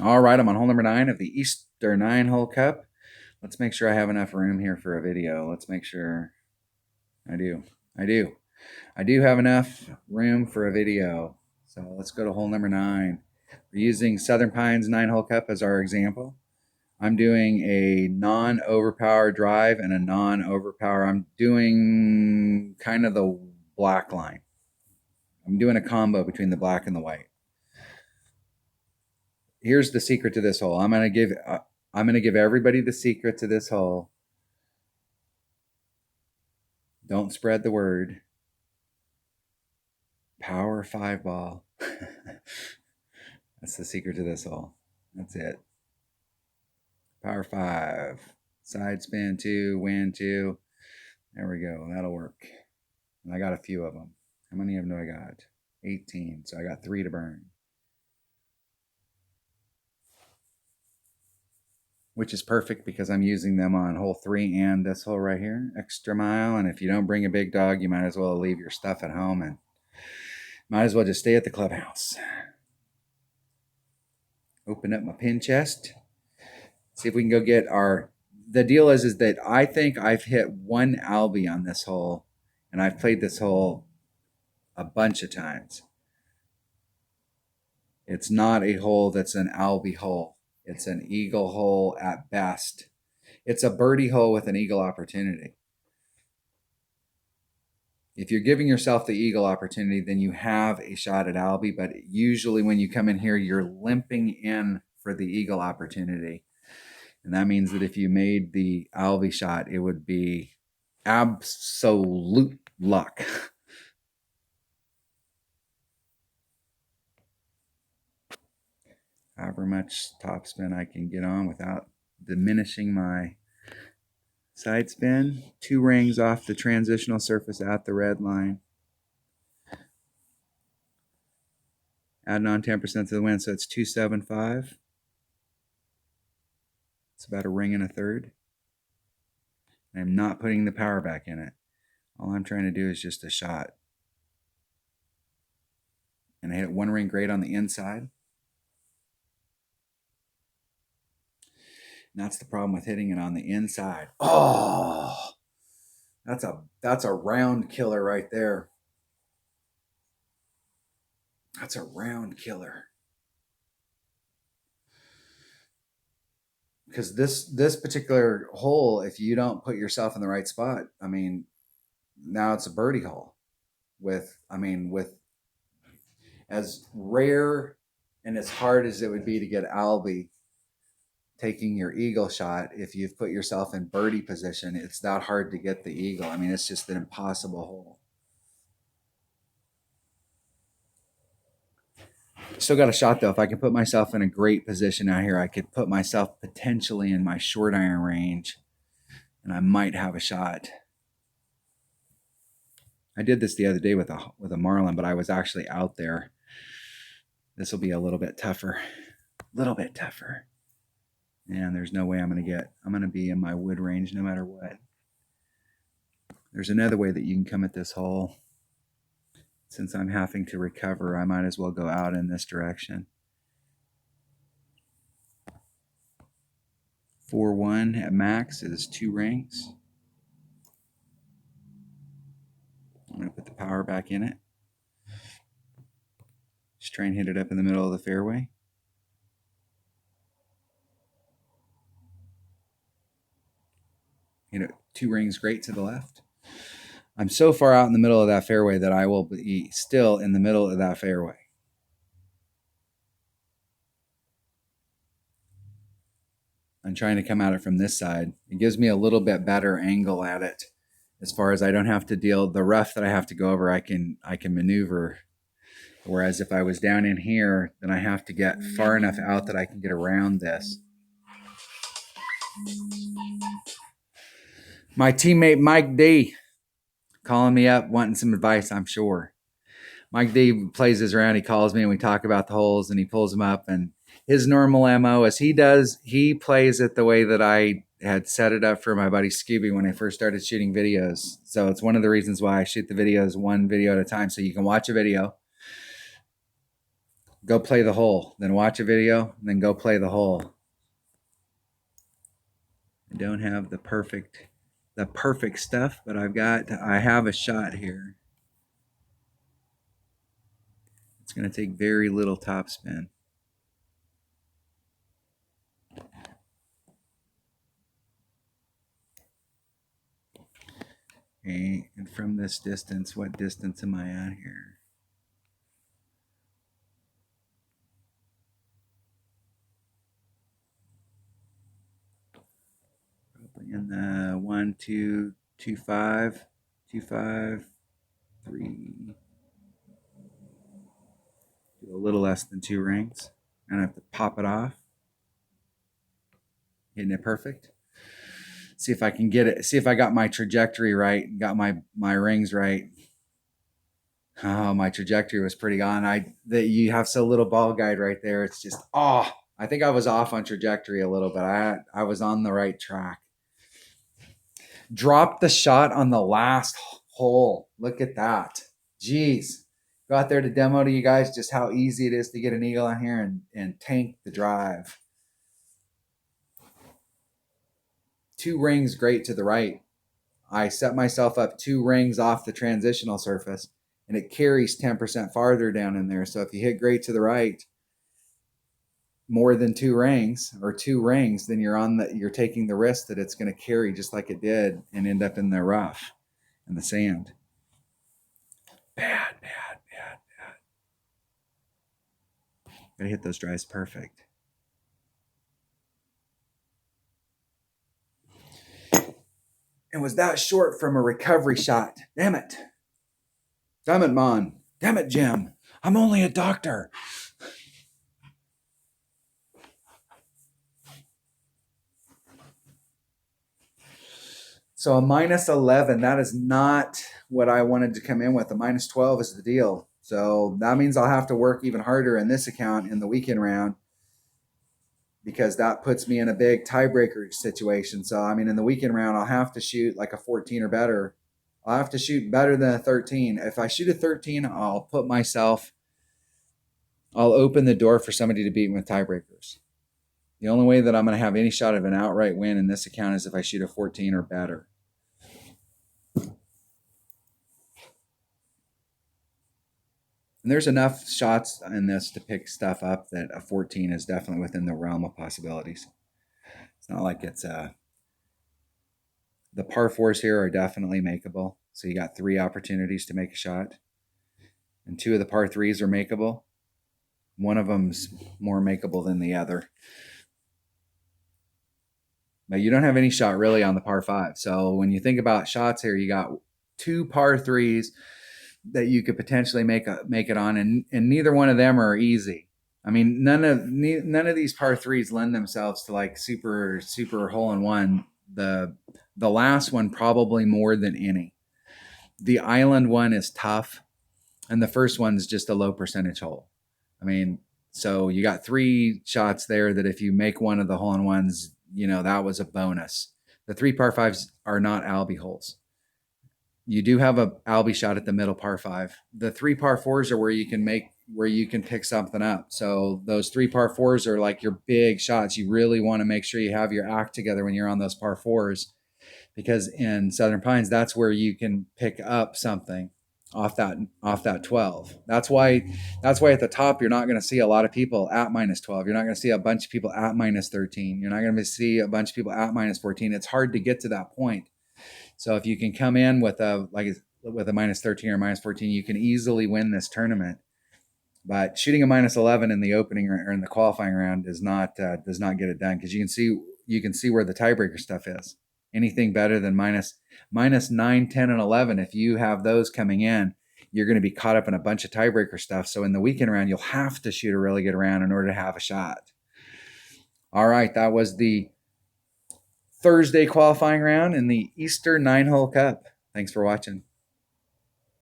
All right, I'm on hole number 9 of the Easter 9-hole cup. Let's make sure I have enough room here for a video. Let's make sure I do. I do. I do have enough room for a video. So let's go to hole number 9. We're using Southern Pines 9-hole cup as our example. I'm doing a non-overpower drive and a non-overpower. I'm doing kind of the black line. I'm doing a combo between the black and the white. Here's the secret to this hole. I'm gonna give everybody the secret to this hole. Don't spread the word. Power 5 ball. That's the secret to this hole. That's it. Power 5. Side spin 2, wind 2. There we go. That'll work. And I got a few of them. How many of them do I got? 18. So I got 3 to burn. Which is perfect because I'm using them on hole 3 and this hole right here, extra mile. And if you don't bring a big dog, you might as well leave your stuff at home and might as well just stay at the clubhouse. Open up my pin chest. See if we can go get our... The deal is that I think I've hit one Albie on this hole, and I've played this hole a bunch of times. It's not a hole that's an Albie hole. It's an eagle hole at best. It's a birdie hole with an eagle opportunity. If you're giving yourself the eagle opportunity, then you have a shot at Albie. But usually when you come in here, you're limping in for the eagle opportunity. And that means that if you made the Albie shot, it would be absolute luck. However much topspin I can get on without diminishing my side spin. 2 rings off the transitional surface at the red line. Adding on 10% to the wind, so it's 275. It's about a ring and a third. I'm not putting the power back in it. All I'm trying to do is just a shot. And I hit 1 ring great on the inside. And that's the problem with hitting it on the inside. Oh, that's a round killer right there. That's a round killer. Because this particular hole, if you don't put yourself in the right spot, I mean, now it's a birdie hole. With as rare and as hard as it would be to get Albie taking your eagle shot, if you've put yourself in birdie position, it's that hard to get the eagle. I mean, it's just an impossible hole. Still got a shot though. If I can put myself in a great position out here, I could put myself potentially in my short iron range, and I might have a shot. I did this the other day with a marlin, but I was actually out there. This will be a little bit tougher. And there's no way I'm going to be in my wood range no matter what. There's another way that you can come at this hole. Since I'm having to recover, I might as well go out in this direction. 4-1 at max is 2 rings. I'm going to put the power back in it. Just try and hit it up in the middle of the fairway. You know, 2 rings great to the left. I'm so far out in the middle of that fairway that I will be still in the middle of that fairway. I'm trying to come at it from this side. It gives me a little bit better angle at it. As far as I don't have to deal the rough that I have to go over, I can maneuver. Whereas if I was down in here, then I have to get far enough out that I can get around this. My teammate Mike D calling me up, wanting some advice, I'm sure. Mike D plays his round. He calls me and we talk about the holes and he pulls them up. And his normal MO is he plays it the way that I had set it up for my buddy Scooby when I first started shooting videos. So it's one of the reasons why I shoot the videos 1 video at a time. So you can watch a video, Go play the hole. Then watch a video, and then go play the hole. I don't have the perfect stuff, but I have a shot here. It's going to take very little topspin. Okay, and from this distance, what distance am I at here? Probably in the 1, 2, 2, 5, 2, 5, 3. Do a little less than 2 rings. And I have to pop it off. Hitting it perfect. See if I can get it. See if I got my trajectory right. Got my rings right. Oh, my trajectory was pretty on. You have so little ball guide right there. It's just, I think I was off on trajectory a little bit. I was on the right track. Dropped the shot on the last hole. Look at that. Jeez. Go out there to demo to you guys just how easy it is to get an eagle on here and tank the drive. 2 rings great to the right. I set myself up 2 rings off the transitional surface, and it carries 10% farther down in there. So if you hit great to the right, more than 2 rings, then you're taking the risk that it's going to carry just like it did and end up in the rough and the sand. Bad. Gotta hit those drives perfect. It was that short from a recovery shot. Damn it. Damn it, Mon. Damn it, Jim. I'm only a doctor. So a minus 11, that is not what I wanted to come in with. A minus 12 is the deal. So that means I'll have to work even harder in this account in the weekend round, because that puts me in a big tiebreaker situation. So, I mean, in the weekend round, I'll have to shoot like a 14 or better. I'll have to shoot better than a 13. If I shoot a 13, I'll open the door for somebody to beat me with tiebreakers. The only way that I'm going to have any shot of an outright win in this account is if I shoot a 14 or better. And there's enough shots in this to pick stuff up that a 14 is definitely within the realm of possibilities. It's not like it's the par 4s here are definitely makeable. So you got 3 opportunities to make a shot. And 2 of the par 3s are makeable. One of them's more makeable than the other. But you don't have any shot really on the par 5. So when you think about shots here, you got 2 par 3s that you could potentially make it on, and neither one of them are easy. I mean, none of these par 3s lend themselves to like super hole in one. The last one probably more than any. The island one is tough, and the first one is just a low percentage hole. I mean, so you got 3 shots there that if you make one of the hole in ones, that was a bonus. The 3 par 5s are not Albie holes. You do have a Albie shot at the middle par 5. The 3 par 4s are where you can pick something up. So those 3 par 4s are like your big shots. You really want to make sure you have your act together when you're on those par 4s, because in Southern Pines, that's where you can pick up something off that 12. That's why at the top you're not going to see a lot of people at minus 12. You're not going to see a bunch of people at minus 13. You're not going to see a bunch of people at minus 14. It's hard to get to that point. So if you can come in with a minus 13 or minus 14, you can easily win this tournament. But shooting a minus 11 in the opening or in the qualifying round does not get it done, because you can see where the tiebreaker stuff is. Anything better than minus 9, 10, and 11, if you have those coming in, you're going to be caught up in a bunch of tiebreaker stuff. So in the weekend round, you'll have to shoot a really good round in order to have a shot. All right, that was the Thursday qualifying round in the Easter 9-hole Cup. Thanks for watching.